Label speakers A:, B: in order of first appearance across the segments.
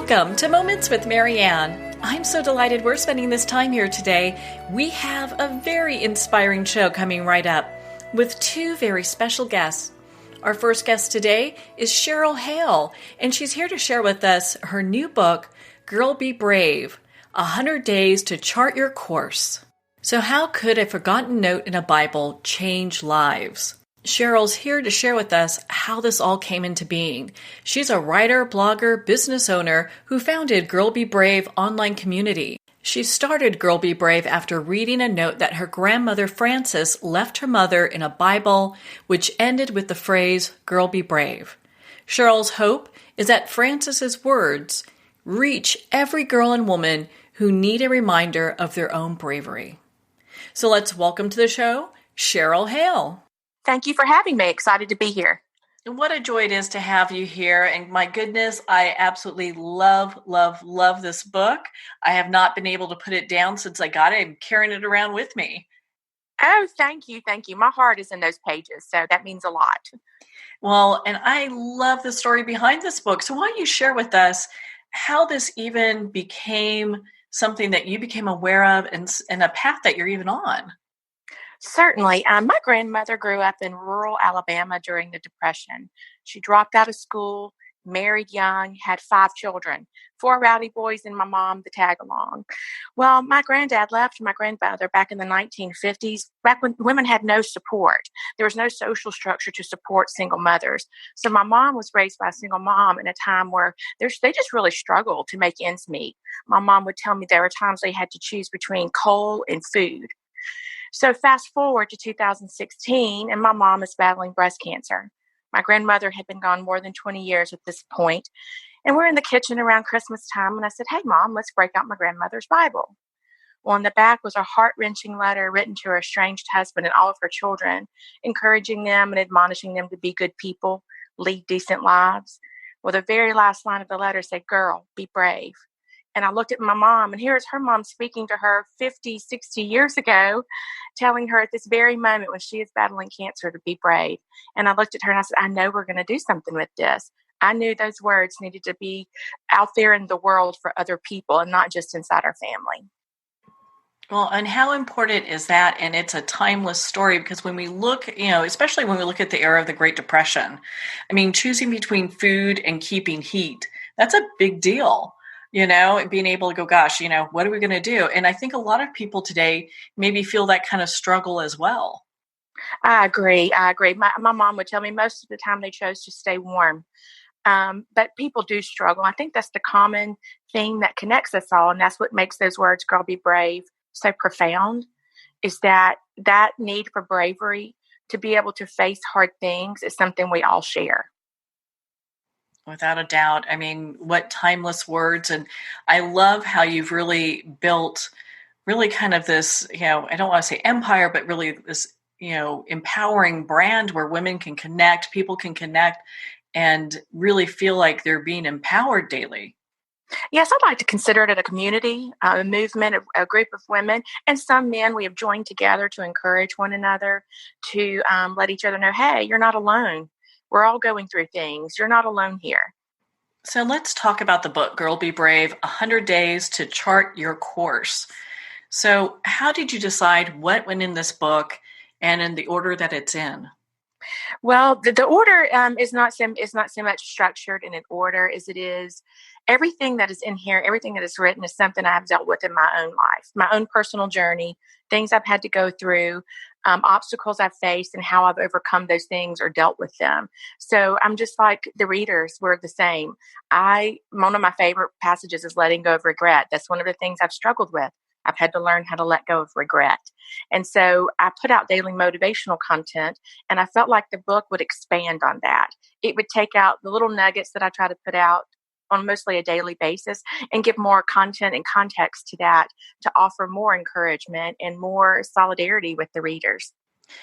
A: Welcome to Moments with Marianne. I'm so delighted we're spending this time here today. We have a very inspiring show coming right up with two very special guests. Our first guest today is Cheryl Hale, and she's here to share with us her new book, Girl Be Brave, 100 Days to Chart Your Course. So how could a forgotten note in a Bible change lives? Cheryl's here to share with us how this all came into being. She's a writer, blogger, business owner who founded Girl Be Brave online community. She started Girl Be Brave after reading a note that her grandmother Frances left her mother in a Bible, which ended with the phrase, Girl Be Brave. Cheryl's hope is that Frances's words reach every girl and woman who need a reminder of their own bravery. So let's welcome to the show, Cheryl Hale.
B: Thank you for having me. Excited to be here.
A: What a joy it is to have you here. And my goodness, I absolutely love this book. I have not been able to put it down since I got it. I'm carrying it around with me.
B: Oh, thank you. Thank you. My heart is in those pages, so that means a lot.
A: Well, and I love the story behind this book. So why don't you share with us how this even became something that you became aware of and a path that you're even on?
B: Certainly. My grandmother grew up in rural Alabama during the Depression. She dropped out of school, married young, had 5 children, 4 rowdy boys and my mom, the tag along. Well, my granddad left my grandfather back in the 1950s, back when women had no support. There was no social structure to support single mothers. So my mom was raised by a single mom in a time where they just really struggled to make ends meet. My mom would tell me there were times they had to choose between coal and food. So fast forward to 2016, and my mom is battling breast cancer. My grandmother had been gone more than 20 years at this point, and we're in the kitchen around Christmas time, and I said, hey, Mom, let's break out my grandmother's Bible. Well, in the back was a heart-wrenching letter written to her estranged husband and all of her children, encouraging them and admonishing them to be good people, lead decent lives. Well, the very last line of the letter said, girl, be brave. And I looked at my mom, and here's her mom speaking to her 50, 60 years ago, telling her at this very moment when she is battling cancer to be brave. And I looked at her and I said, I know we're going to do something with this. I knew those words needed to be out there in the world for other people and not just inside our family.
A: Well, and how important is that? And it's a timeless story because when we look, especially when we look at the era of the Great Depression, I mean, choosing between food and keeping heat, that's a big deal. And being able to go, gosh, what are we going to do? And I think a lot of people today maybe feel that kind of struggle as well.
B: I agree. My mom would tell me most of the time they chose to stay warm. But people do struggle. I think that's the common theme that connects us all. And that's what makes those words, Girl Be Brave, so profound, is that need for bravery to be able to face hard things is something we all share.
A: Without a doubt. I mean, what timeless words. And I love how you've really built really kind of this, I don't want to say empire, but really this, empowering brand where women can connect, people can connect and really feel like they're being empowered daily.
B: Yes, I'd like to consider it a community, a movement, a group of women, and some men. We have joined together to encourage one another, to let each other know, hey, you're not alone. We're all going through things. You're not alone here.
A: So let's talk about the book, Girl Be Brave, 100 Days to Chart Your Course. So how did you decide what went in this book and in the order that it's in?
B: Well, the order is not so much structured in an order as it is everything that is in here, everything that is written is something I've dealt with in my own life, my own personal journey, things I've had to go through, obstacles I've faced and how I've overcome those things or dealt with them. So I'm just like the readers, we're the same. One of my favorite passages is letting go of regret. That's one of the things I've struggled with. I've had to learn how to let go of regret. And so I put out daily motivational content, and I felt like the book would expand on that. It would take out the little nuggets that I try to put out on mostly a daily basis and give more content and context to that to offer more encouragement and more solidarity with the readers.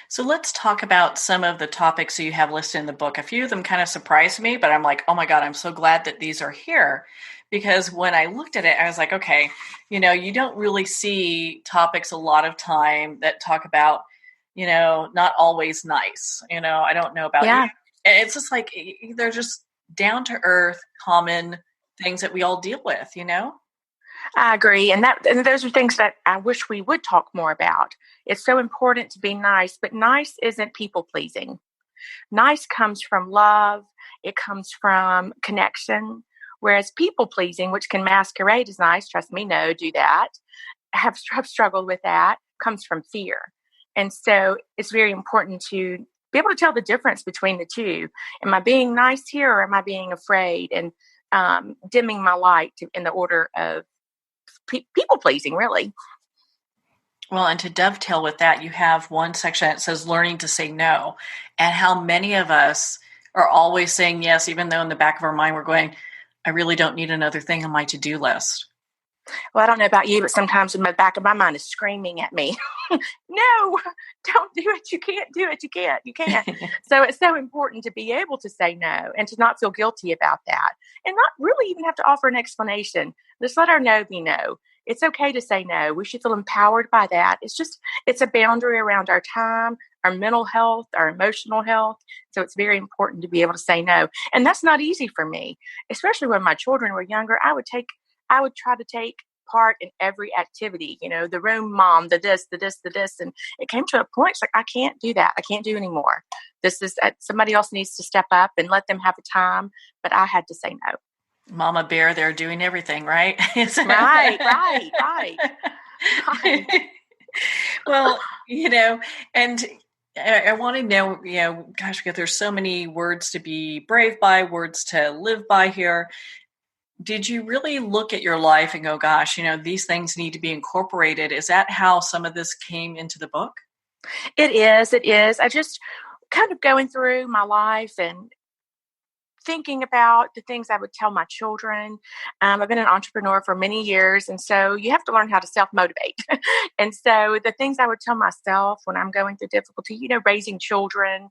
A: So let's talk about some of the topics that you have listed in the book. A few of them kind of surprised me, but I'm like, oh my God, I'm so glad that these are here. Because when I looked at it, I was like, okay, you don't really see topics a lot of time that talk about, not always nice. I don't know about you. And it's just like, they're just down to earth, common things that we all deal with,
B: I agree. And those are things that I wish we would talk more about. It's so important to be nice, but nice isn't people pleasing. Nice comes from love, it comes from connection. Whereas people pleasing, which can masquerade as nice, trust me, no, do that, have struggled with that, comes from fear. And so it's very important to be able to tell the difference between the two. Am I being nice here, or am I being afraid and dimming my light in the order of people pleasing, really?
A: Well, and to dovetail with that, you have one section that says learning to say no, and how many of us are always saying yes, even though in the back of our mind we're going, I really don't need another thing on my to-do list.
B: Well, I don't know about you, but sometimes in the back of my mind is screaming at me, no, don't do it. You can't do it. You can't. So it's so important to be able to say no and to not feel guilty about that and not really even have to offer an explanation. Just let our no be no. It's okay to say no. We should feel empowered by that. It's a boundary around our time, our mental health, our emotional health. So it's very important to be able to say no. And that's not easy for me, especially when my children were younger. I would try to take part in every activity, the room mom, the this. And it came to a point, it's like, I can't do that. I can't do anymore. This is somebody else needs to step up and let them have a time. But I had to say no.
A: Mama bear there doing everything, right?
B: Right.
A: Well, and I want to know, gosh, because there's so many words to be brave by, words to live by here. Did you really look at your life and go, gosh, these things need to be incorporated? Is that how some of this came into the book?
B: It is. I just kind of going through my life and thinking about the things I would tell my children. I've been an entrepreneur for many years, and so you have to learn how to self-motivate. And so the things I would tell myself when I'm going through difficulty, raising children,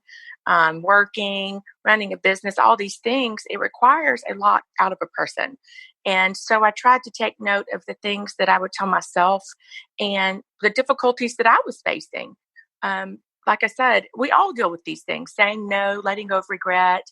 B: working, running a business, all these things, it requires a lot out of a person. And so I tried to take note of the things that I would tell myself and the difficulties that I was facing. Like I said, we all deal with these things, saying no, letting go of regret,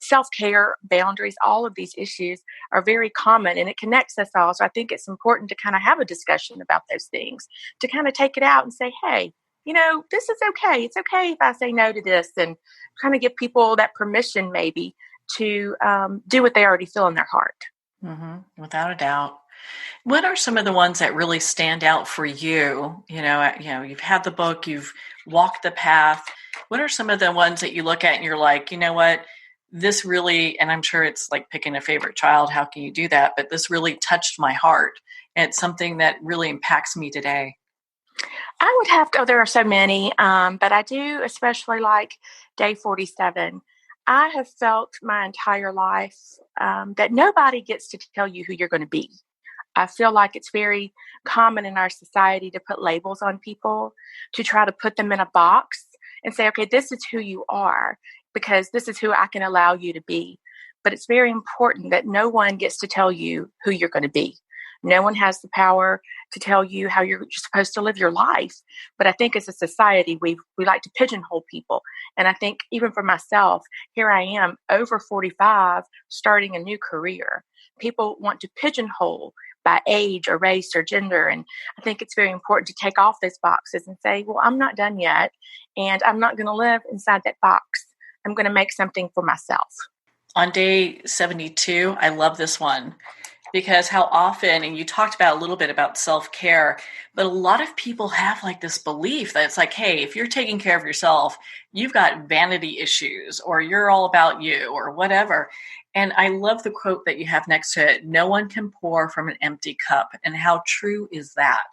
B: self-care, boundaries, all of these issues are very common and it connects us all. So I think it's important to kind of have a discussion about those things, to kind of take it out and say, hey, this is okay. It's okay if I say no to this, and kind of give people that permission maybe to do what they already feel in their heart.
A: Mm-hmm. Without a doubt. What are some of the ones that really stand out for you? You've had the book, you've walked the path. What are some of the ones that you look at and you're like, you know what, this really, and I'm sure it's like picking a favorite child, how can you do that? But this really touched my heart. And it's something that really impacts me today.
B: I would have to, there are so many, but I do especially like Day 47. I have felt my entire life that nobody gets to tell you who you're going to be. I feel like it's very common in our society to put labels on people, to try to put them in a box and say, okay, this is who you are because this is who I can allow you to be. But it's very important that no one gets to tell you who you're going to be. No one has the power to tell you how you're supposed to live your life. But I think as a society, we like to pigeonhole people. And I think even for myself, here I am over 45, starting a new career. People want to pigeonhole by age or race or gender. And I think it's very important to take off those boxes and say, well, I'm not done yet. And I'm not going to live inside that box. I'm going to make something for myself.
A: On day 72, I love this one because how often, and you talked about a little bit about self-care, but a lot of people have like this belief that it's like, hey, if you're taking care of yourself, you've got vanity issues or you're all about you or whatever. And I love the quote that you have next to it, no one can pour from an empty cup. And how true is that?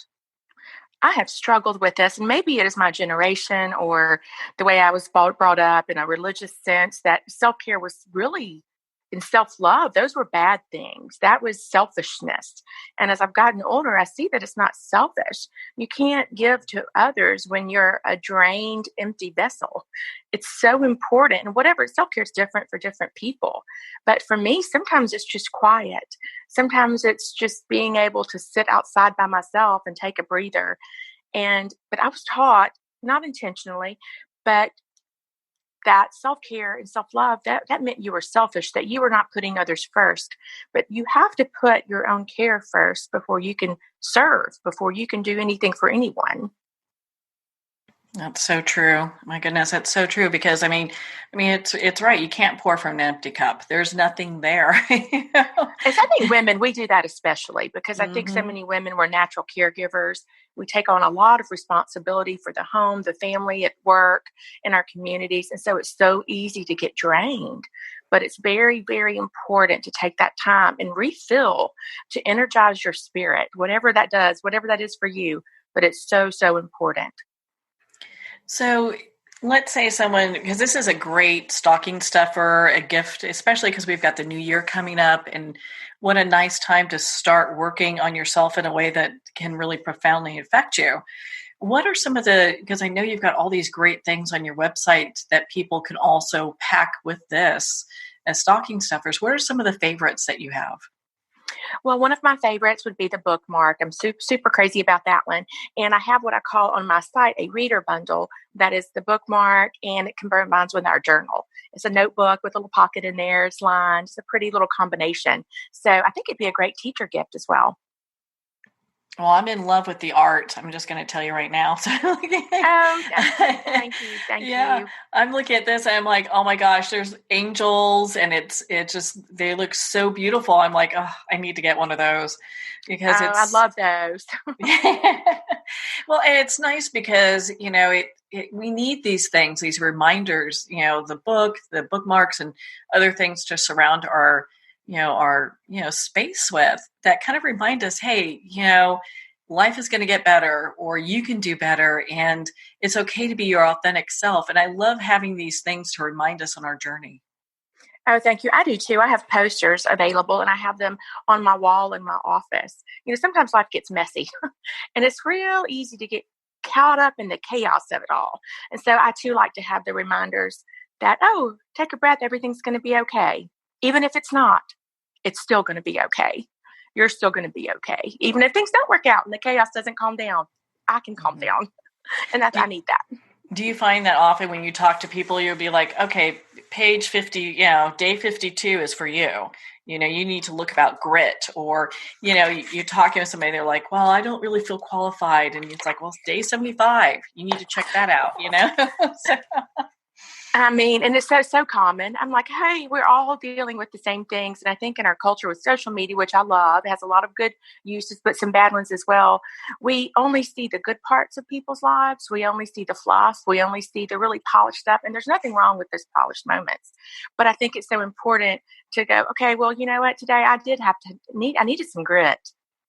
B: I have struggled with this, and maybe it is my generation or the way I was brought up in a religious sense that self-care was really in self-love. Those were bad things. That was selfishness. And as I've gotten older, I see that it's not selfish. You can't give to others when you're a drained, empty vessel. It's so important. And whatever, self-care is different for different people. But for me, sometimes it's just quiet. Sometimes it's just being able to sit outside by myself and take a breather. But I was taught, not intentionally, but that self-care and self-love, that meant you were selfish, that you were not putting others first. But you have to put your own care first before you can serve, before you can do anything for anyone.
A: That's so true. My goodness, that's so true because it's right. You can't pour from an empty cup. There's nothing there. You know?
B: And so I think women, we do that especially because I think so
A: Mm-hmm.
B: many women were natural caregivers. We take on a lot of responsibility for the home, the family, at work, in our communities. And so it's so easy to get drained. But it's very, very important to take that time and refill to energize your spirit, whatever that does, whatever that is for you. But it's so, so important.
A: So let's say someone, because this is a great stocking stuffer, a gift, especially because we've got the new year coming up, and what a nice time to start working on yourself in a way that can really profoundly affect you. What are some of because I know you've got all these great things on your website that people can also pack with this as stocking stuffers. What are some of the favorites that you have?
B: Well, one of my favorites would be the bookmark. I'm super, super crazy about that one. And I have what I call on my site a reader bundle that is the bookmark and it combines with our journal. It's a notebook with a little pocket in there. It's lined. It's a pretty little combination. So I think it'd be a great teacher gift as well.
A: Well, I'm in love with the art. I'm just going to tell you right now. So,
B: Oh, thank you. Thank
A: yeah,
B: you.
A: I'm looking at this and I'm like, oh my gosh, there's angels and it just, they look so beautiful. I'm like, oh, I need to get one of those
B: Oh,
A: because
B: I
A: it's,
B: love those.
A: well, and it's nice because, we need these things, these reminders, the book, the bookmarks and other things to surround our space with that kind of remind us, hey, life is going to get better or you can do better and it's okay to be your authentic self. And I love having these things to remind us on our journey.
B: Oh, thank you. I do too. I have posters available and I have them on my wall in my office. Sometimes life gets messy and it's real easy to get caught up in the chaos of it all. And so I too like to have the reminders that, oh, take a breath. Everything's going to be okay. Even if it's not, it's still going to be okay. You're still going to be okay. Even if things don't work out and the chaos doesn't calm down, I can calm down. And I need that.
A: Do you find that often when you talk to people, you'll be like, okay, page 50, day 52 is for you. You need to look about grit or, you're talking to somebody, they're like, well, I don't really feel qualified. And it's like, well, it's day 75. You need to check that out, So,
B: And it's so common. I'm like, hey, we're all dealing with the same things. And I think in our culture with social media, which I love, it has a lot of good uses, but some bad ones as well. We only see the good parts of people's lives. We only see the fluff. We only see the really polished stuff. And there's nothing wrong with those polished moments. But I think it's so important to go, okay, well, you know what? Today I needed some grit.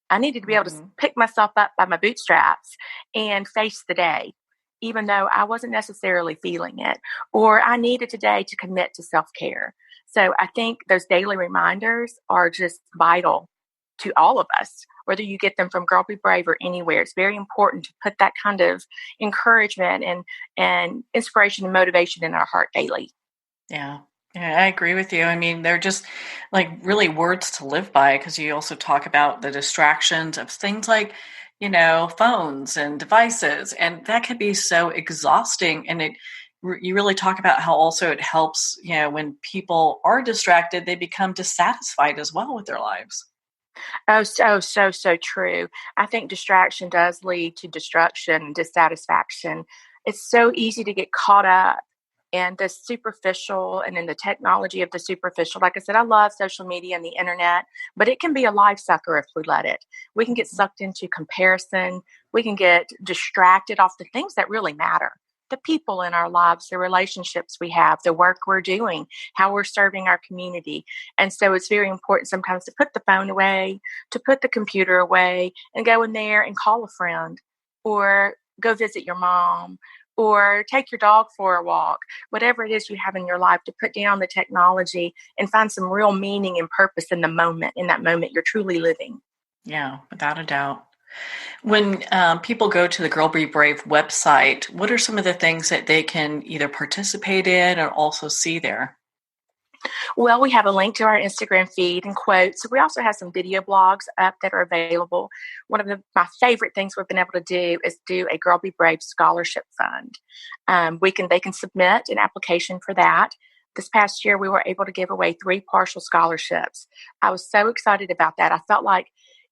B: I needed to be able to pick myself up by my bootstraps and face the day, even though I wasn't necessarily feeling it, or I needed today to commit to self-care. So I think those daily reminders are just vital to all of us, whether you get them from Girl Be Brave or anywhere. It's very important to put that kind of encouragement and inspiration and motivation in our heart daily.
A: Yeah. Yeah, I agree with you. They're just like really words to live by because you also talk about the distractions of things like, phones and devices. And that can be so exhausting. And you really talk about how also it helps, when people are distracted, they become dissatisfied as well with their lives.
B: Oh, so true. I think distraction does lead to destruction and dissatisfaction. It's so easy to get caught up in the superficial and in the technology of the superficial. Like I said, I love social media and the internet, but it can be a life sucker if we let it. We can get sucked into comparison. We can get distracted off the things that really matter. The people in our lives, the relationships we have, the work we're doing, how we're serving our community. And so it's very important sometimes to put the phone away, to put the computer away and go in there and call a friend or go visit your mom or take your dog for a walk, whatever it is you have in your life, to put down the technology and find some real meaning and purpose in that moment you're truly living.
A: Yeah, without a doubt. When people go to the Girl Be Brave website, what are some of the things that they can either participate in or also see there?
B: Well, we have a link to our Instagram feed and quotes. We also have some video blogs up that are available. One of my favorite things we've been able to do is do a Girl Be Brave scholarship fund. They can submit an application for that. This past year, we were able to give away 3 partial scholarships. I was so excited about that. I felt like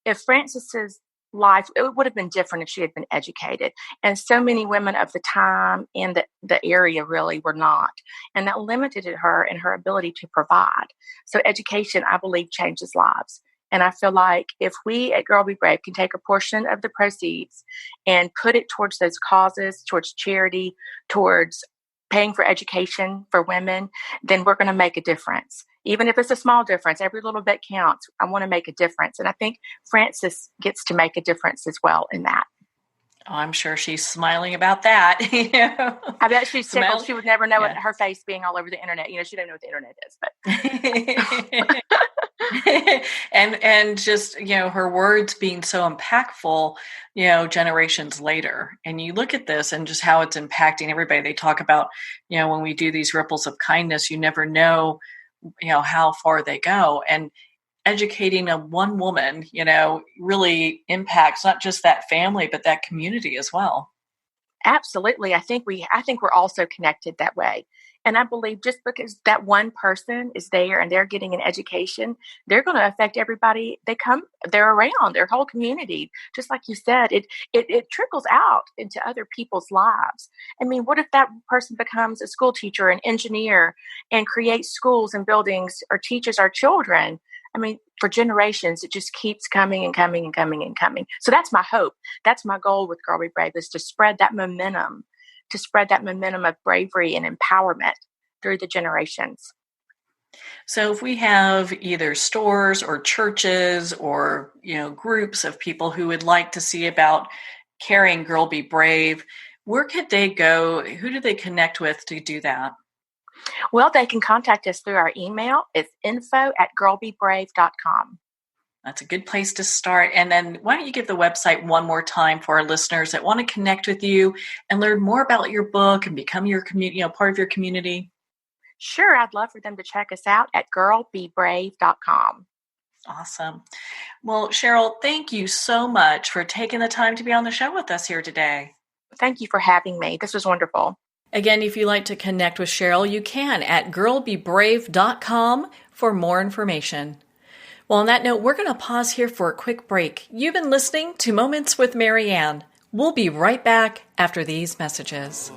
B: if Frances's life, it would have been different if she had been educated. And so many women of the time in the area really were not. And that limited her in her ability to provide. So education, I believe, changes lives. And I feel like if we at Girl Be Brave can take a portion of the proceeds and put it towards those causes, towards charity, towards paying for education for women, then we're going to make a difference. Even if it's a small difference, every little bit counts. I want to make a difference. And I think Frances gets to make a difference as well in that.
A: Oh, I'm sure she's smiling about that.
B: I bet she's tickled. She would never know it, her face being all over the internet. She doesn't know what the internet is,
A: but and just, her words being so impactful, generations later. And you look at this and just how it's impacting everybody. They talk about, when we do these ripples of kindness, you never know, how far they go. And educating one woman, really impacts not just that family, but that community as well.
B: Absolutely. I think we're also connected that way. And I believe just because that one person is there and they're getting an education, they're going to affect everybody they're around, their whole community. Just like you said, it trickles out into other people's lives. I mean, what if that person becomes a school teacher, an engineer, and creates schools and buildings or teaches our children? I mean, for generations, it just keeps coming and coming and coming and coming. So that's my hope. That's my goal with Girl Be Brave, is to spread that momentum of bravery and empowerment through the generations.
A: So if we have either stores or churches or, groups of people who would like to see about carrying Girl Be Brave, where could they go? Who do they connect with to do that?
B: Well, they can contact us through our email. It's info@girlbebrave.com.
A: That's a good place to start. And then why don't you give the website one more time for our listeners that want to connect with you and learn more about your book and become your community, part of your community?
B: Sure. I'd love for them to check us out at girlbebrave.com.
A: Awesome. Well, Cheryl, thank you so much for taking the time to be on the show with us here today.
B: Thank you for having me. This was wonderful.
A: Again, if you'd like to connect with Cheryl, you can at girlbebrave.com for more information. Well, on that note, we're going to pause here for a quick break. You've been listening to Moments with Marianne. We'll be right back after these messages.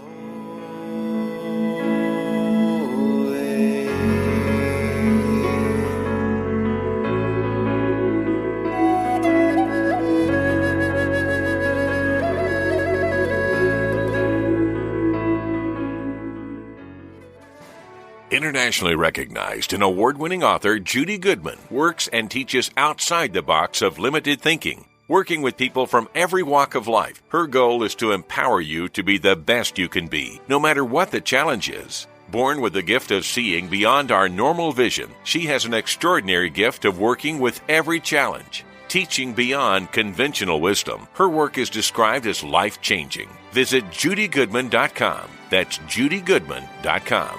C: Internationally recognized and award-winning author Judy Goodman works and teaches outside the box of limited thinking. Working with people from every walk of life, her goal is to empower you to be the best you can be, no matter what the challenge is. Born with the gift of seeing beyond our normal vision, she has an extraordinary gift of working with every challenge. Teaching beyond conventional wisdom, her work is described as life-changing. Visit judygoodman.com. That's judygoodman.com.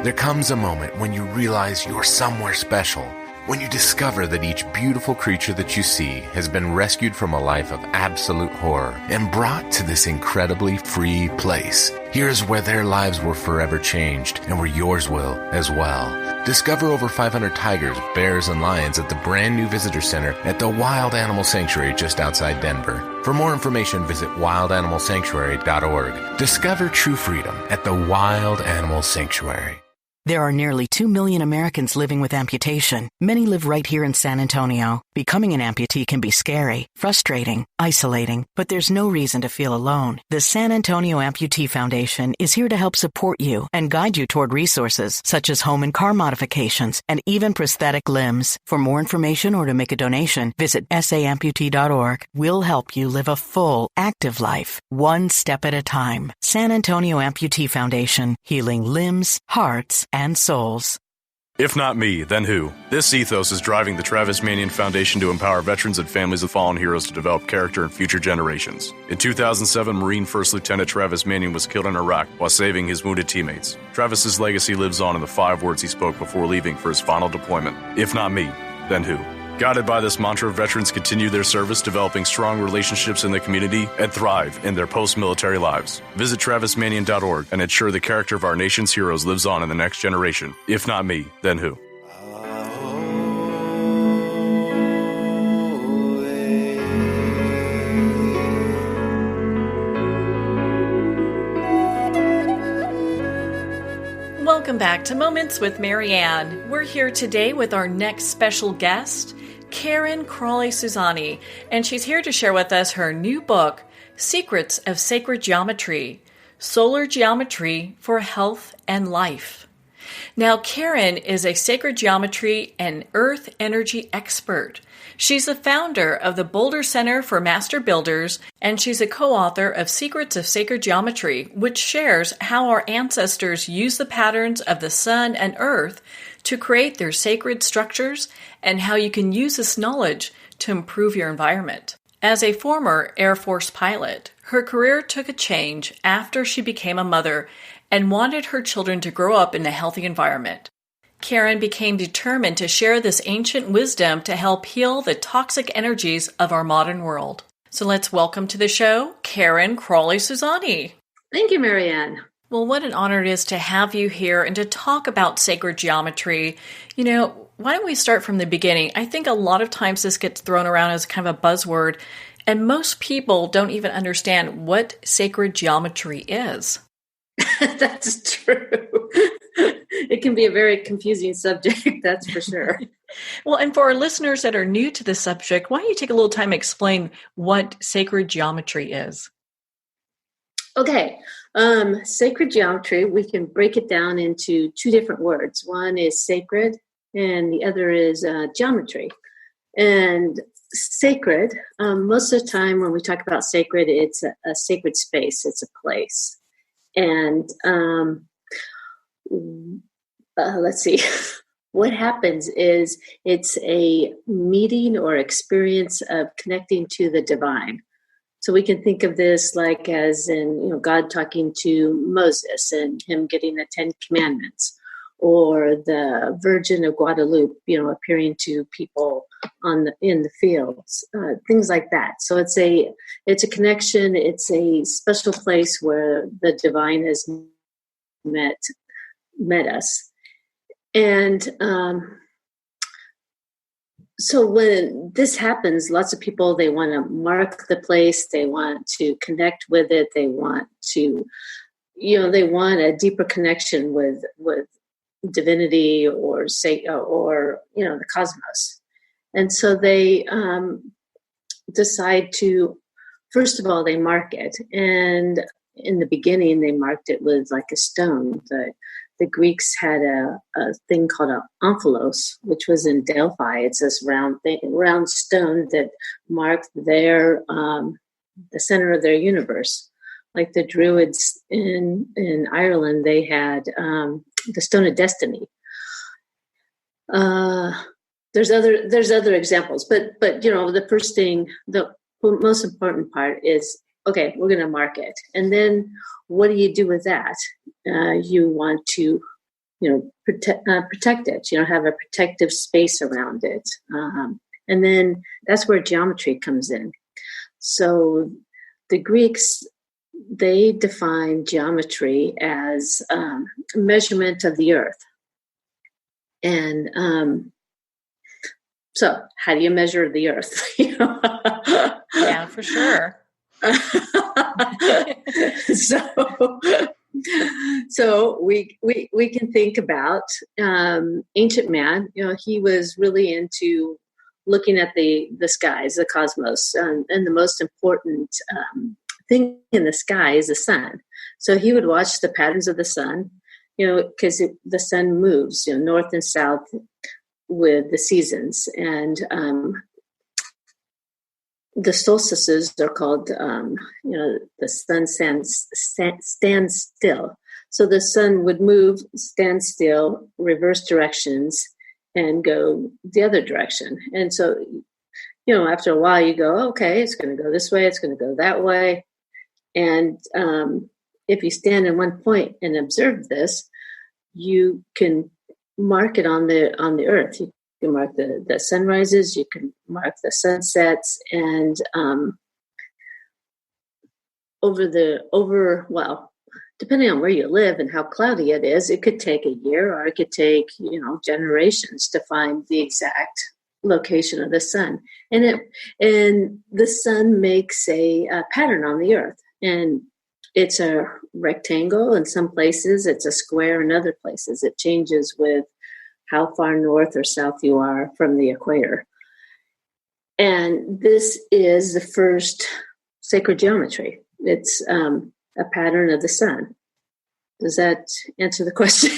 D: There comes a moment when you realize you're somewhere special, when you discover that each beautiful creature that you see has been rescued from a life of absolute horror and brought to this incredibly free place. Here's where their lives were forever changed and where yours will as well. Discover over 500 tigers, bears, and lions at the brand new visitor center at the Wild Animal Sanctuary just outside Denver. For more information, visit wildanimalsanctuary.org. Discover true freedom at the Wild Animal Sanctuary.
E: There are nearly 2 million Americans living with amputation. Many live right here in San Antonio. Becoming an amputee can be scary, frustrating, isolating, but there's no reason to feel alone. The San Antonio Amputee Foundation is here to help support you and guide you toward resources such as home and car modifications and even prosthetic limbs. For more information or to make a donation, visit saamputee.org. We'll help you live a full, active life, one step at a time. San Antonio Amputee Foundation, healing limbs, hearts, and souls.
F: If not me, then who? This ethos is driving the Travis Manion Foundation to empower veterans and families of fallen heroes to develop character in future generations. In 2007, Marine First Lieutenant Travis Manion was killed in Iraq while saving his wounded teammates. Travis's legacy lives on in the 5 words he spoke before leaving for his final deployment. If not me, then who? Guided by this mantra, veterans continue their service, developing strong relationships in the community, and thrive in their post-military lives. Visit TravisManion.org and ensure the character of our nation's heroes lives on in the next generation. If not me, then who?
A: Welcome back to Moments with Marianne. We're here today with our next special guest, Karen-Crowley-Susani, and she's here to share with us her new book, Secrets of Sacred Geometry, Solar Geometry for Health and Life. Now, Karen is a sacred geometry and earth energy expert. She's the founder of the Boulder Center for Master Builders, and she's a co-author of Secrets of Sacred Geometry, which shares how our ancestors used the patterns of the sun and earth to create their sacred structures, and how you can use this knowledge to improve your environment. As a former Air Force pilot, her career took a change after she became a mother and wanted her children to grow up in a healthy environment. Karen became determined to share this ancient wisdom to help heal the toxic energies of our modern world. So let's welcome to the show, Karen-Crowley-Susani.
G: Thank you, Marianne.
A: Well, what an honor it is to have you here and to talk about sacred geometry. You know, why don't we start from the beginning? I think a lot of times this gets thrown around as kind of a buzzword, and most people don't even understand what sacred geometry is.
G: That's true. It can be a very confusing subject, that's for sure.
A: Well, and for our listeners that are new to the subject, why don't you take a little time to explain what sacred geometry is?
G: Okay. Sacred geometry, we can break it down into 2 different words. One is sacred and the other is geometry. And sacred, most of the time when we talk about sacred, it's a sacred space, it's a place. And let's see, what happens is it's a meeting or experience of connecting to the divine. So we can think of this like as in, God talking to Moses and him getting the 10 Commandments, or the Virgin of Guadalupe, appearing to people in the fields, things like that. So it's a connection. It's a special place where the divine has met us. And so when this happens, lots of people, they want to mark the place, they want to connect with it, they want to, they want a deeper connection with divinity or the cosmos. And so they decide to, first of all, they mark it. And in the beginning, they marked it with like a stone. The Greeks had a thing called an omphalos, which was in Delphi. It's this round stone that marked their the center of their universe. Like the Druids in Ireland, they had the Stone of Destiny. There's other examples, but the first thing, the most important part is, okay, we're going to mark it, and then what do you do with that? You want to, protect it. Have a protective space around it, and then that's where geometry comes in. So the Greeks, they define geometry as measurement of the earth. And so how do you measure the earth?
A: Yeah, for sure.
G: So we can think about ancient man. He was really into looking at the skies, the cosmos, and the most important thing in the sky is the sun. So he would watch the patterns of the sun, because the sun moves, north and south with the seasons. And the solstices are called, the sun stands still. So the sun would move, stand still, reverse directions, and go the other direction. And so, after a while you go, okay, it's going to go this way, it's going to go that way. And if you stand in one point and observe this, you can mark it on the earth. You can mark the sunrises, you can mark the sunsets, and depending on where you live and how cloudy it is, it could take a year or it could take, generations to find the exact location of the sun. And the sun makes a pattern on the earth. And it's a rectangle in some places, it's a square in other places. It changes with how far north or south you are from the equator. And this is the first sacred geometry. It's a pattern of the sun. Does that answer the question?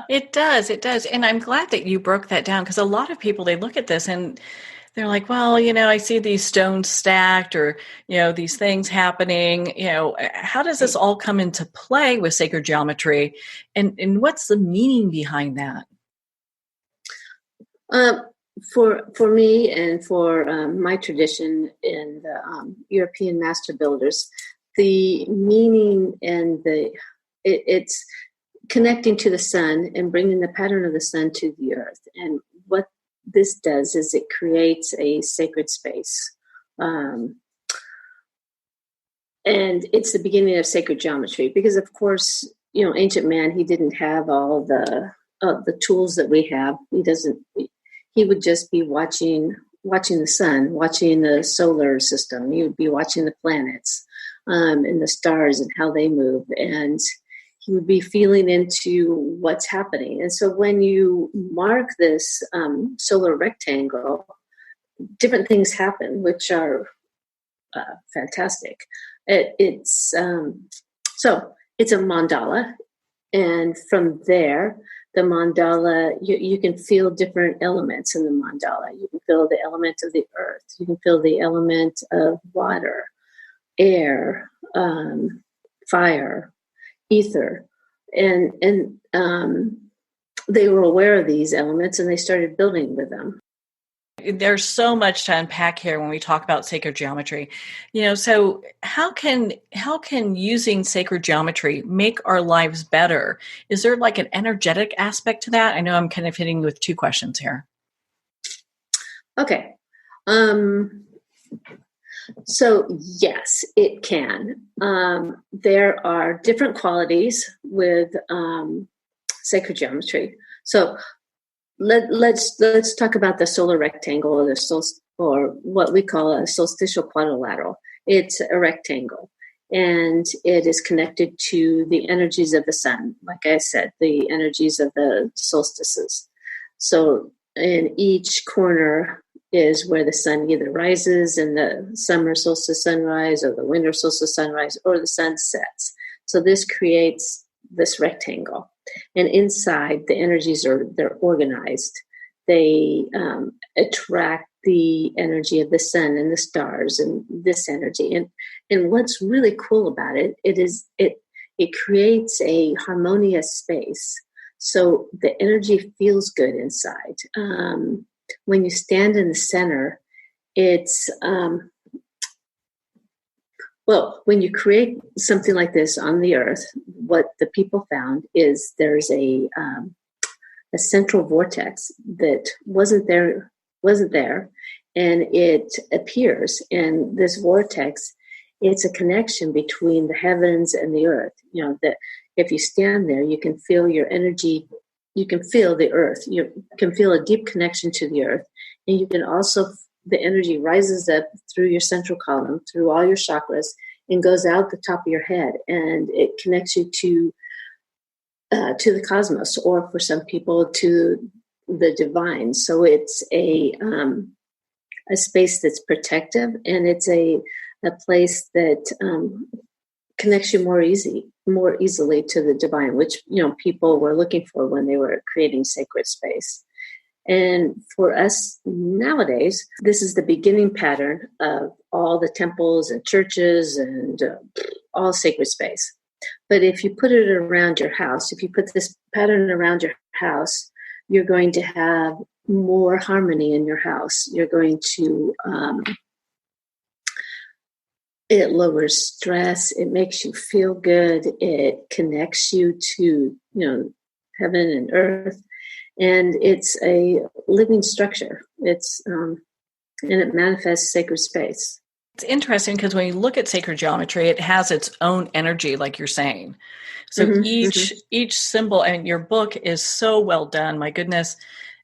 A: It does. And I'm glad that you broke that down, because a lot of people, they look at this and they're like, well, I see these stones stacked or, these things happening. How does this all come into play with sacred geometry? And what's the meaning behind that?
G: For me and for my tradition in the European master builders, the meaning and it's connecting to the sun and bringing the pattern of the sun to the earth. And what this does is it creates a sacred space. And it's the beginning of sacred geometry because, of course, ancient man, he didn't have all the tools that we have. He would just be watching the sun, watching the solar system. He would be watching the planets and the stars and how they move. And he would be feeling into what's happening. And so when you mark this solar rectangle, different things happen, which are fantastic. It's a mandala. And from there, the mandala, you can feel different elements in the mandala. You can feel the element of the earth. You can feel the element of water, air, fire, ether. And they were aware of these elements and they started building with them.
A: There's so much to unpack here when we talk about sacred geometry. So how can using sacred geometry make our lives better? Is there like an energetic aspect to that? I know I'm kind of hitting with two questions here.
G: Okay. So yes, it can. There are different qualities with sacred geometry. So let's talk about the solar rectangle or what we call a solstitial quadrilateral. It's a rectangle, and it is connected to the energies of the sun. Like I said, the energies of the solstices. So in each corner is where the sun either rises in the summer solstice sunrise or the winter solstice sunrise or the sun sets. So this creates this rectangle. And inside, the energies they're organized. They attract the energy of the sun and the stars and this energy. And what's really cool about it creates a harmonious space. So the energy feels good inside. When you stand in the center, it's when you create something like this on the earth, what the people found is there's a central vortex that wasn't there, and it appears. And this vortex, it's a connection between the heavens and the earth. That if you stand there, you can feel your energy. You can feel the earth. You can feel a deep connection to the earth, and you can also. The energy rises up through your central column, through all your chakras, and goes out the top of your head, and it connects you to the cosmos, or for some people to the divine. So it's a space that's protective, and it's a place that connects you more easily to the divine, which people were looking for when they were creating sacred space. And for us nowadays, this is the beginning pattern of all the temples and churches and all sacred space. But if you put it around your house, if you put this pattern around your house, you're going to have more harmony in your house. You're going to, it lowers stress. It makes you feel good. It connects you to, heaven and earth. And it's a living structure. It's, and it manifests sacred space.
A: It's interesting because when you look at sacred geometry, it has its own energy, like you're saying. So each symbol, and your book is so well done, my goodness.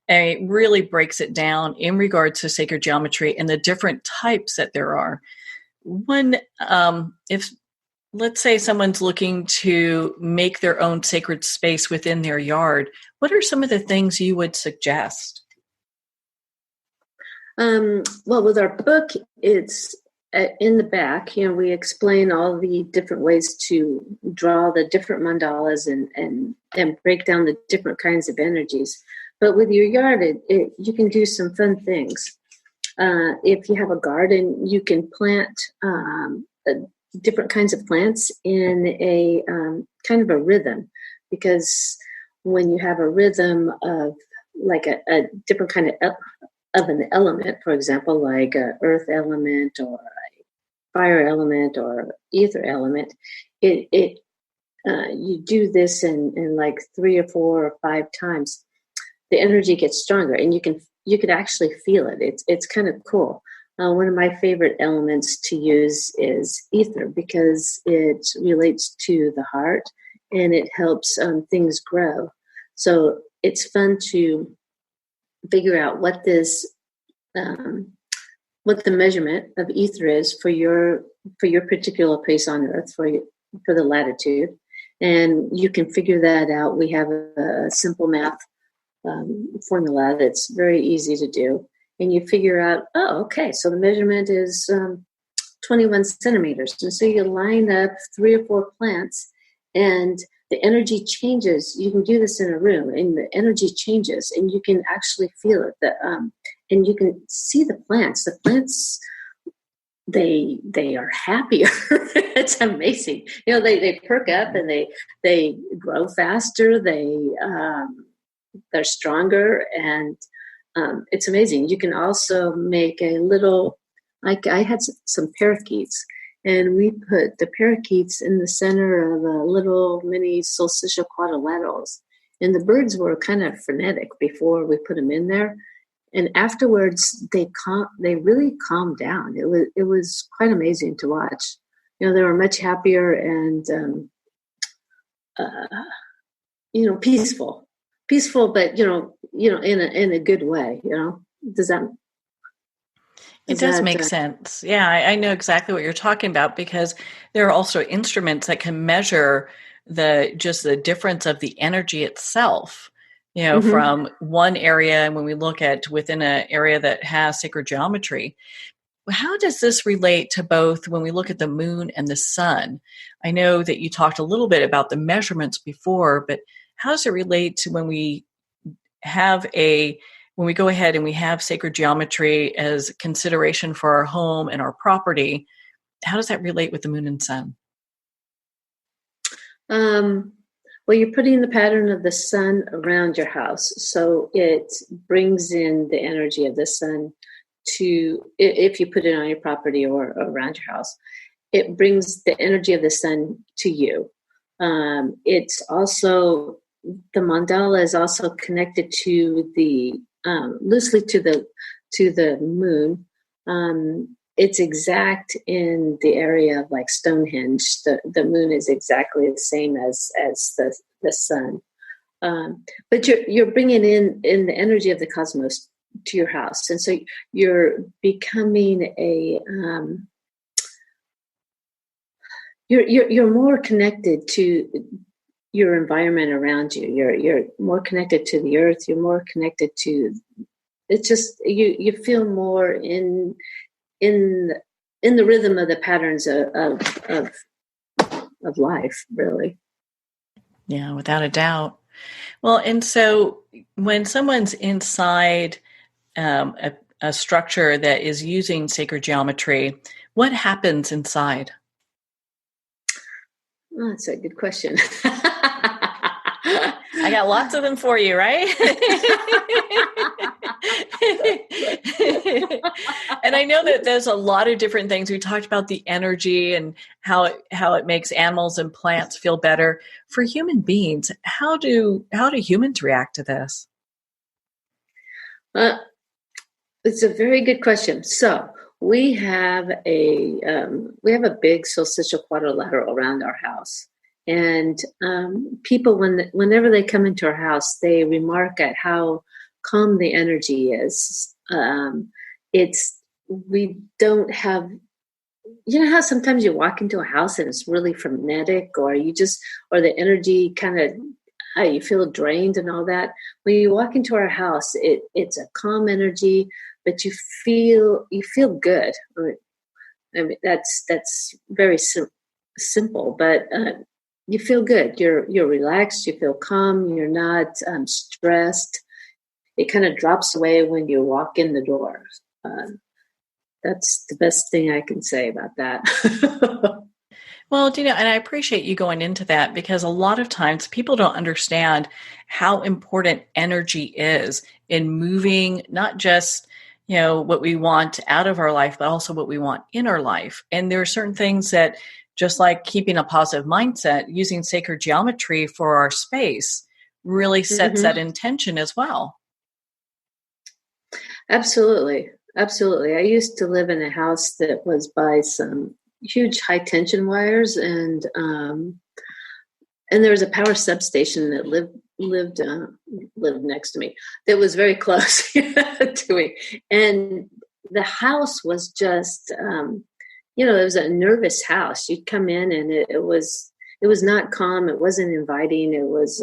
A: And it really breaks it down in regards to sacred geometry and the different types that there are. One, if let's say someone's looking to make their own sacred space within their yard, what are some of the things you would suggest?
G: Well, with our book, it's in the back, we explain all the different ways to draw the different mandalas and break down the different kinds of energies. But with your yard, you can do some fun things. If you have a garden, you can plant different kinds of plants in a kind of a rhythm, because when you have a rhythm of like a different kind of an element, for example, like a earth element or a fire element or ether element, you do this in like 3 or 4 or 5 times, the energy gets stronger, and you could actually feel it. It's kind of cool. One of my favorite elements to use is ether, because it relates to the heart and it helps things grow. So it's fun to figure out what this what the measurement of ether is for your particular place on Earth, for the latitude, and you can figure that out. We have a simple math formula that's very easy to do, and you figure out, okay, so the measurement is 21 centimeters, and so you line up 3 or 4 plants, and the energy changes. You can do this in a room, and the energy changes, and you can actually feel it. And you can see the plants. The plants, they are happier. It's amazing. They perk up and they grow faster. They're stronger, and it's amazing. You can also make a little. I had some parakeets, and we put the parakeets in the center of a little mini solstitial quadrilaterals. And the birds were kind of frenetic before we put them in there. And afterwards, they really calmed down. It was quite amazing to watch. They were much happier and, peaceful, but, in a good way, does that?
A: It does make sense. Yeah, I know exactly what you're talking about, because there are also instruments that can measure the difference of the energy itself, from one area. And when we look at within an area that has sacred geometry, how does this relate to both when we look at the moon and the sun? I know that you talked a little bit about the measurements before, but how does it relate to when we go ahead and we have sacred geometry as consideration for our home and our property? How does that relate with the moon and sun?
G: Well, you're putting the pattern of the sun around your house. So it brings in the energy of the sun if you put it on your property or around your house, it brings the energy of the sun to you. It's also, the mandala is also connected to loosely to the moon. It's exact in the area of like Stonehenge. The moon is exactly the same as the sun. But you're bringing in the energy of the cosmos to your house, and so you're becoming you're more connected to your environment around you. You're more connected to the earth. You're more connected to. It's just you feel more in the rhythm of the patterns of life, really.
A: Yeah, without a doubt. Well, and so when someone's inside a structure that is using sacred geometry, what happens inside?
G: Oh, that's a good question.
A: I got lots of them for you, right? And I know that there's a lot of different things. We talked about the energy and how it makes animals and plants feel better. For human beings, how do humans react to this?
G: It's a very good question. So we have a big solstitial quadrilateral around our house, and people whenever they come into our house, they remark at how calm the energy is. We don't have, you know how sometimes you walk into a house and it's really frenetic, or the energy kind of, you feel drained and all that. When you walk into our house, it's a calm energy, but you feel good. I mean, that's very simple, but you feel good. You're relaxed. You feel calm. You're not stressed. It kind of drops away when you walk in the door. That's the best thing I can say about that.
A: Well, and I appreciate you going into that, because a lot of times people don't understand how important energy is in moving, not just, what we want out of our life, but also what we want in our life. And there are certain things that, just like keeping a positive mindset, using sacred geometry for our space really sets that intention as well.
G: Absolutely. Absolutely. I used to live in a house that was by some huge high tension wires, and there was a power substation that lived next to me, that was very close to me. And the house was just, it was a nervous house. You'd come in and it was not calm. It wasn't inviting. It was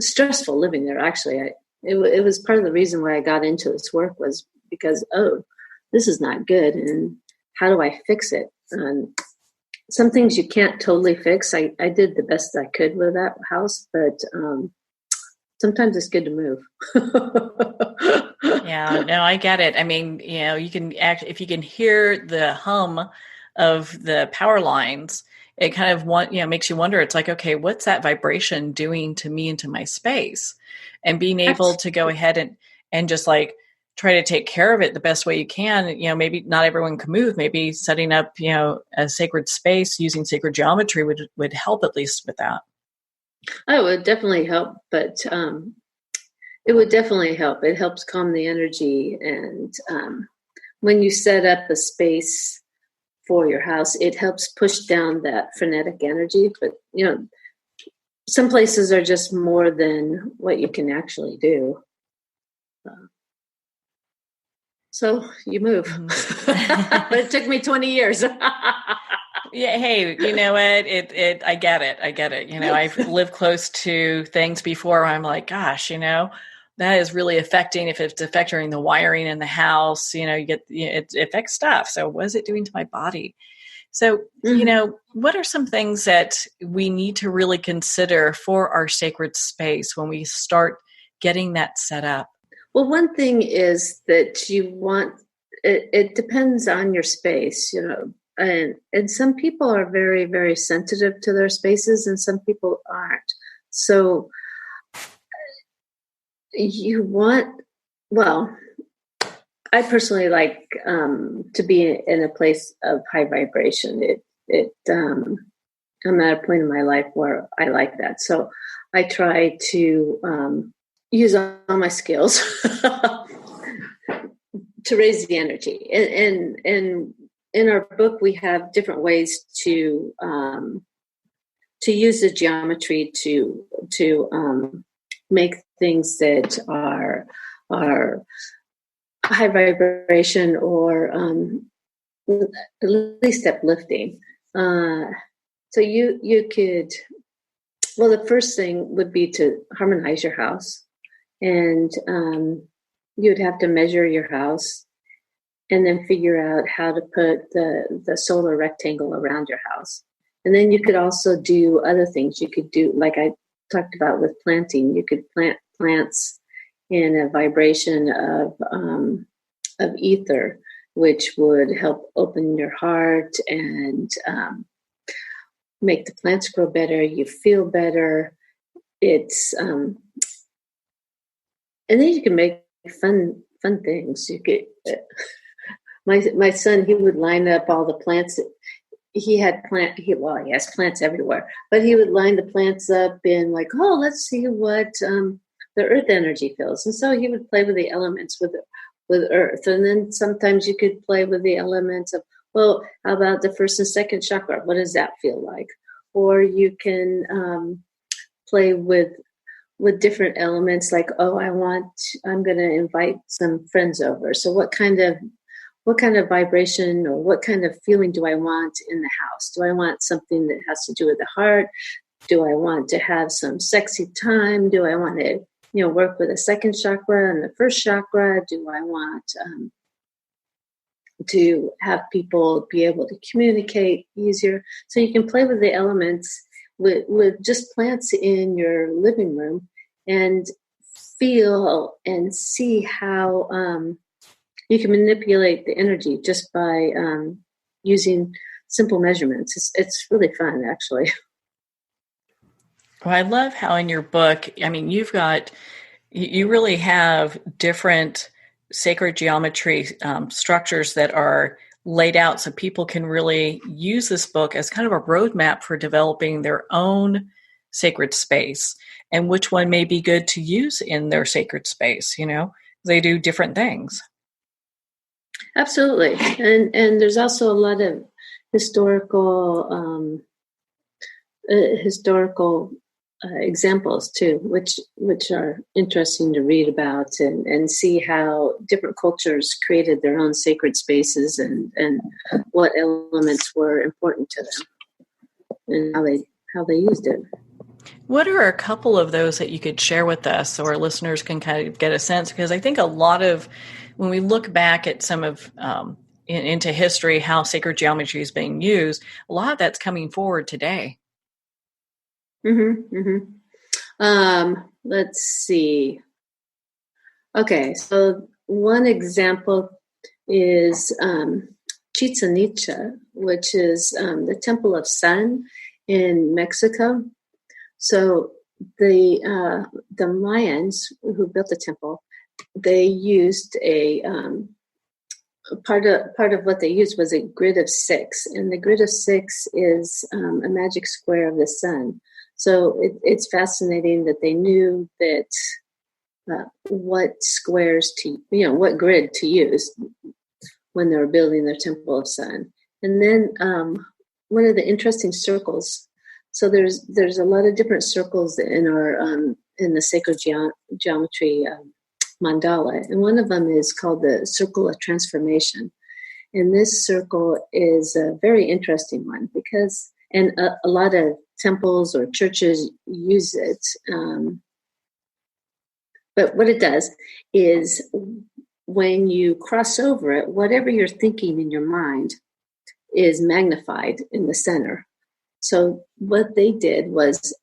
G: stressful living there. Actually, it was part of the reason why I got into this work, was because, this is not good. And how do I fix it? And some things you can't totally fix. I did the best I could with that house, but sometimes it's good to move.
A: Yeah, no, I get it. I mean, you can if you can hear the hum of the power lines, it kind of makes you wonder. It's like, okay, what's that vibration doing to me and to my space? And being able to go ahead and just like try to take care of it the best way you can. Maybe not everyone can move. Maybe setting up, a sacred space using sacred geometry would help, at least with that.
G: Oh, it would definitely help, but it would definitely help. It helps calm the energy. And when you set up a space for your house, it helps push down that frenetic energy. But, some places are just more than what you can actually do. So you move. But it took me 20 years.
A: Yeah. Hey, you know what? I get it. I've lived close to things before where I'm like, gosh, that is really affecting, if it's affecting the wiring in the house, it affects stuff. So what is it doing to my body? So, what are some things that we need to really consider for our sacred space when we start getting that set up?
G: Well, one thing is that you want, it depends on your space, and some people are very, very sensitive to their spaces, and some people aren't. So I personally like to be in a place of high vibration. I'm at a point in my life where I like that. So I try to use all my skills to raise the energy. And in our book, we have different ways to use the geometry to make things that are high vibration, or at least uplifting. So you could, well, the first thing would be to harmonize your house, and you would have to measure your house, and then figure out how to put the solar rectangle around your house. And then you could also do other things. You could do, like I talked about with planting, you could plant plants in a vibration of ether, which would help open your heart and make the plants grow better. You feel better. It's and then you can make fun things. You could. My son, he would line up all the plants. He has plants everywhere, but he would line the plants up in like, oh, let's see what the earth energy feels. And so he would play with the elements with earth. And then sometimes you could play with the elements of, well, how about the first and second chakra? What does that feel like? Or you can play with different elements like, oh, I'm going to invite some friends over. So what kind of vibration or what kind of feeling do I want in the house? Do I want something that has to do with the heart? Do I want to have some sexy time? Do I want to, work with the second chakra and the first chakra? Do I want to have people be able to communicate easier? So you can play with the elements with just plants in your living room and feel and see how you can manipulate the energy just by using simple measurements. It's really fun, actually.
A: Well, I love how in your book, I mean, you really have different sacred geometry structures that are laid out so people can really use this book as kind of a roadmap for developing their own sacred space and which one may be good to use in their sacred space. They do different things.
G: Absolutely. And there's also a lot of historical examples too, which are interesting to read about and see how different cultures created their own sacred spaces and what elements were important to them and how they used it.
A: What are a couple of those that you could share with us so our listeners can kind of get a sense? Because I think a lot of, when we look back at some of into history, how sacred geometry is being used, a lot of that's coming forward today.
G: Let's see. Okay, so one example is Chichen Itza, which is the Temple of Sun in Mexico. So the Mayans who built the temple, they used a part of what they used was a grid of 6, and the grid of 6 is a magic square of the sun. So it's fascinating that they knew that what grid to use when they were building their Temple of Sun. And then one of the interesting circles. So there's a lot of different circles in our in the sacred geometry mandala, and one of them is called the Circle of Transformation. And this circle is a very interesting one because, and a lot of temples or churches use it. But what it does is when you cross over it, whatever you're thinking in your mind is magnified in the center. So what they did was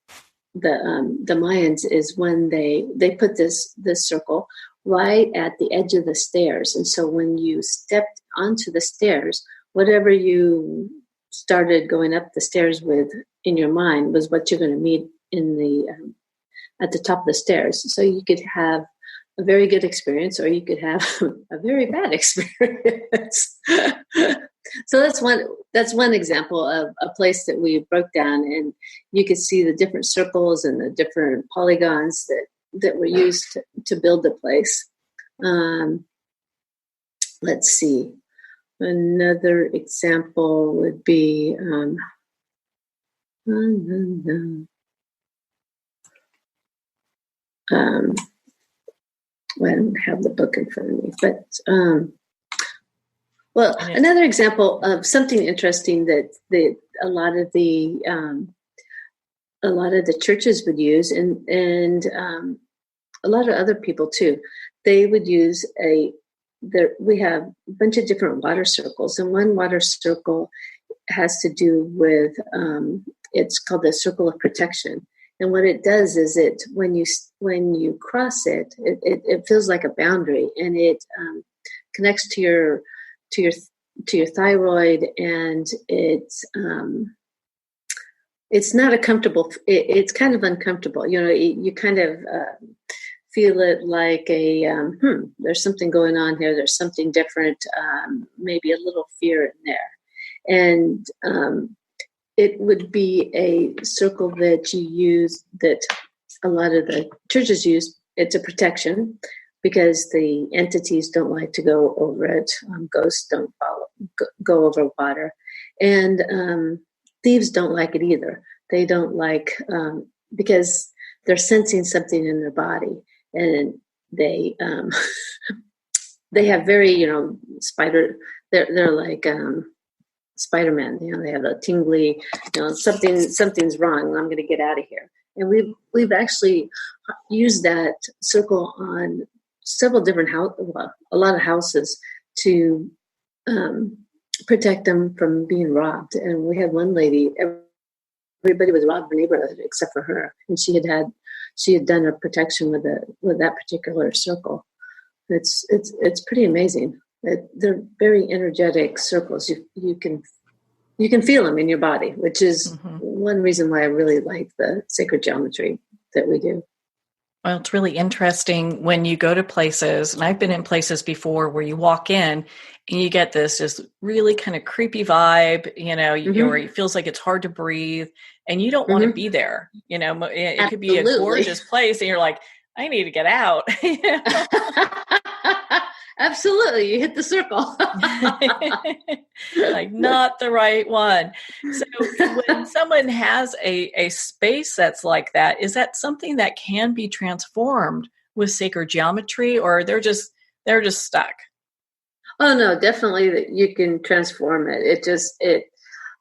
G: the Mayans is when they put this circle right at the edge of the stairs. And so when you stepped onto the stairs, whatever you started going up the stairs with in your mind was what you're going to meet in the at the top of the stairs. So you could have a very good experience, or you could have a very bad experience. So that's one example of a place that we broke down, and you could see the different circles and the different polygons that were used to build the place. Let's see. Another example would be well, I don't have the book in front of me, but another example of something interesting that a lot of the churches would use, and a lot of other people too. They would use we have a bunch of different water circles, and one water circle has to do with it's called the Circle of Protection. And what it does is when you cross it, it feels like a boundary, and it connects to your thyroid, and it it's not a comfortable, it's kind of uncomfortable. You kind of feel it like there's something going on here. There's something different, maybe a little fear in there. And it would be a circle that you use, that a lot of the churches use. It's a protection because the entities don't like to go over it. Ghosts don't go over water. And thieves don't like it either. They don't like, because they're sensing something in their body, and they have very, spider. They're like Spider-Man. They have a tingly, something's wrong. I'm going to get out of here. And we've actually used that circle on several different a lot of houses to protect them from being robbed. And we had one lady, everybody was robbed in the neighborhood except for her, and she had done a protection with that particular circle. It's pretty amazing. They're very energetic circles. You can feel them in your body, which is one reason why I really like the sacred geometry that we do.
A: Well, it's really interesting when you go to places, and I've been in places before where you walk in and you get this just really kind of creepy vibe, where it feels like it's hard to breathe and you don't want to be there. It could be a gorgeous place and you're like, I need to get out.
G: Absolutely. You hit the circle.
A: Like not the right one. So when someone has a space that's like that, is that something that can be transformed with sacred geometry, or they're just stuck?
G: Oh no, definitely you can transform it.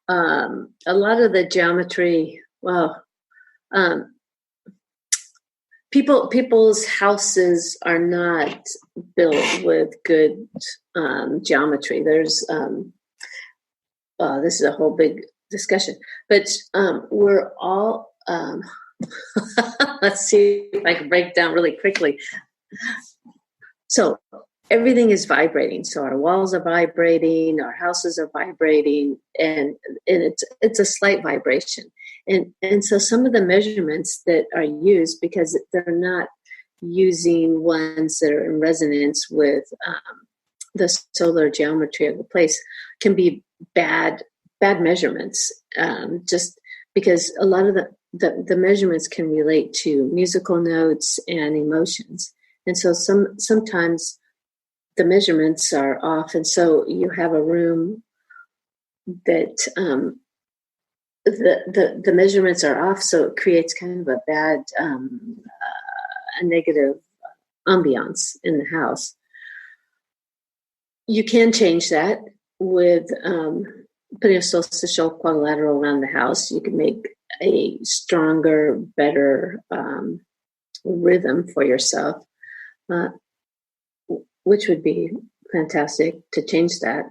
G: A lot of the geometry, people's houses are not built with good geometry. There's this is a whole big discussion, but we're all let's see if I can break down really quickly. So everything is vibrating. So our walls are vibrating, our houses are vibrating, and it's a slight vibration. And so some of the measurements that are used, because they're not using ones that are in resonance with the solar geometry of the place, can be bad measurements. Just because a lot of the measurements can relate to musical notes and emotions, and so sometimes the measurements are off, and so you have a room that the measurements are off, so it creates kind of a bad, a negative ambiance in the house. You can change that with putting a solstitial quadrilateral around the house. You can make a stronger, better rhythm for yourself, which would be fantastic to change that.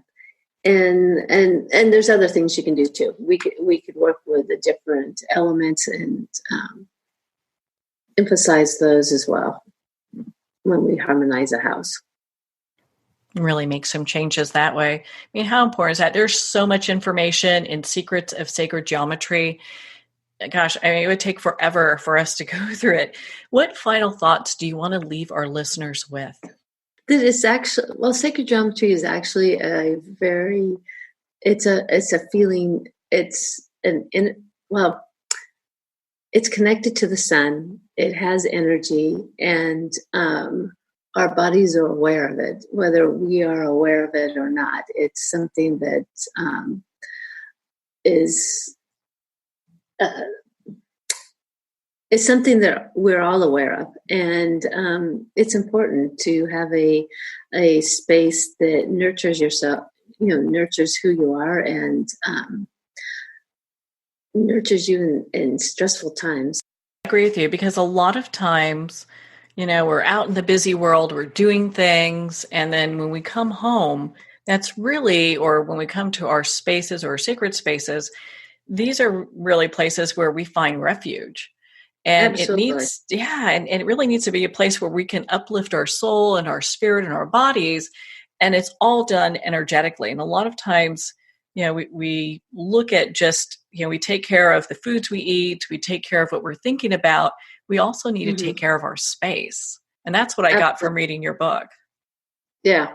G: And there's other things you can do too. We could work with the different elements and emphasize those as well when we harmonize a house.
A: Really make some changes that way. I mean, how important is that? There's so much information in Secrets of Sacred Geometry. Gosh, I mean, it would take forever for us to go through it. What final thoughts do you want to leave our listeners with?
G: That is actually, sacred geometry is actually it's a feeling, it's connected to the sun. It has energy, and our bodies are aware of it, whether we are aware of it or not. It's something that it's something that we're all aware of, and it's important to have a space that nurtures yourself, nurtures who you are, and nurtures you in stressful times.
A: I agree with you, because a lot of times, we're out in the busy world, we're doing things, and then when we come home, or when we come to our spaces or our sacred spaces, these are really places where we find refuge. And
G: Absolutely.
A: it really needs to be a place where we can uplift our soul and our spirit and our bodies. And it's all done energetically. And a lot of times we look at just, we take care of the foods we eat, we take care of what we're thinking about. We also need to take care of our space. And that's what I got from reading your book.
G: Yeah,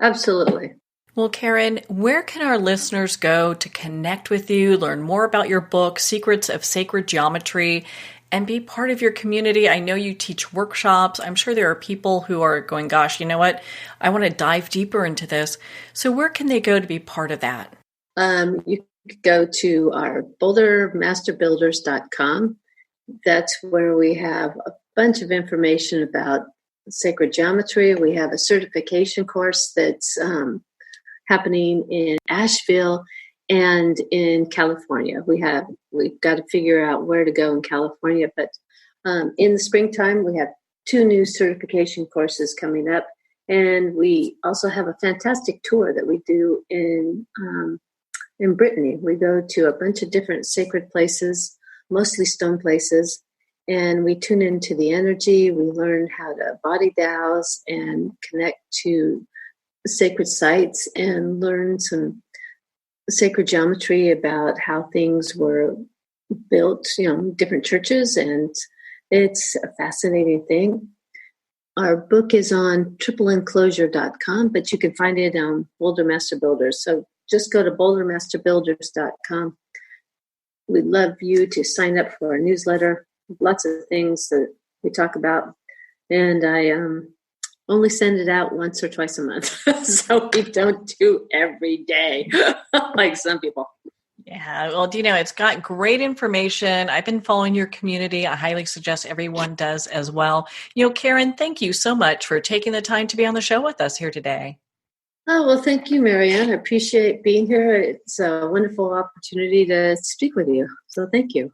G: absolutely.
A: Well, Karen, where can our listeners go to connect with you, learn more about your book, Secrets of Sacred Geometry, and be part of your community? I know you teach workshops. I'm sure there are people who are going, gosh, you know what? I want to dive deeper into this. So where can they go to be part of that?
G: You could go to our bouldermasterbuilders.com. That's where we have a bunch of information about sacred geometry. We have a certification course that's happening in Asheville and in California. We've got to figure out where to go in California, but in the springtime we have 2 new certification courses coming up, and we also have a fantastic tour that we do in Brittany. We go to a bunch of different sacred places, mostly stone places, and we tune into the energy. We learn how to body dowse and connect to sacred sites and learn some sacred geometry about how things were built, different churches, and it's a fascinating thing. Our book is on tripleenclosure.com, but you can find it on Boulder Master Builders. So just go to bouldermasterbuilders.com. We'd love you to sign up for our newsletter. Lots of things that we talk about. And I only send it out once or twice a month. So we don't do every day like some people.
A: Yeah, well, it's got great information. I've been following your community. I highly suggest everyone does as well. Karen, thank you so much for taking the time to be on the show with us here today.
G: Oh, well, thank you, Marianne. I appreciate being here. It's a wonderful opportunity to speak with you. So thank you.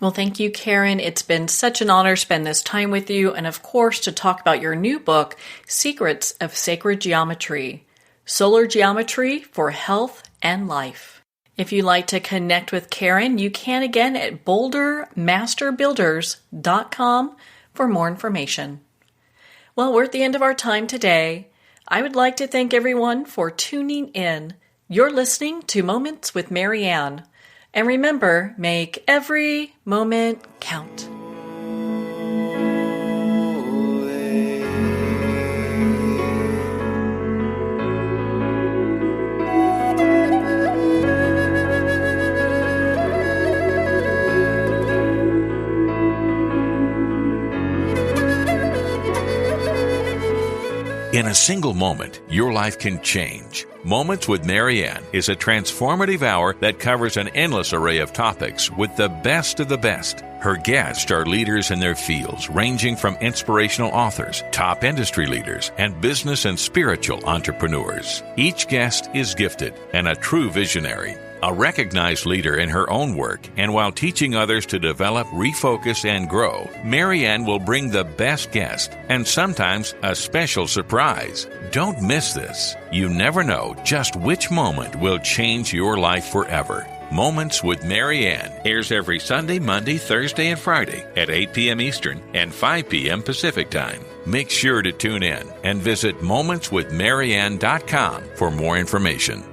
A: Well, thank you, Karen. It's been such an honor to spend this time with you, and of course, to talk about your new book, Secrets of Sacred Geometry, Solar Geometry for Health and Life. If you'd like to connect with Karen, you can again at bouldermasterbuilders.com for more information. Well, we're at the end of our time today. I would like to thank everyone for tuning in. You're listening to Moments with Marianne. And remember, make every moment count.
C: In a single moment, your life can change. Moments with Marianne is a transformative hour that covers an endless array of topics with the best of the best. Her guests are leaders in their fields, ranging from inspirational authors, top industry leaders, and business and spiritual entrepreneurs. Each guest is gifted and a true visionary, a recognized leader in her own work, and while teaching others to develop, refocus, and grow, Marianne will bring the best guest and sometimes a special surprise. Don't miss this. You never know just which moment will change your life forever. Moments with Marianne airs every Sunday, Monday, Thursday, and Friday at 8 p.m. Eastern and 5 p.m. Pacific Time. Make sure to tune in and visit momentswithmarianne.com for more information.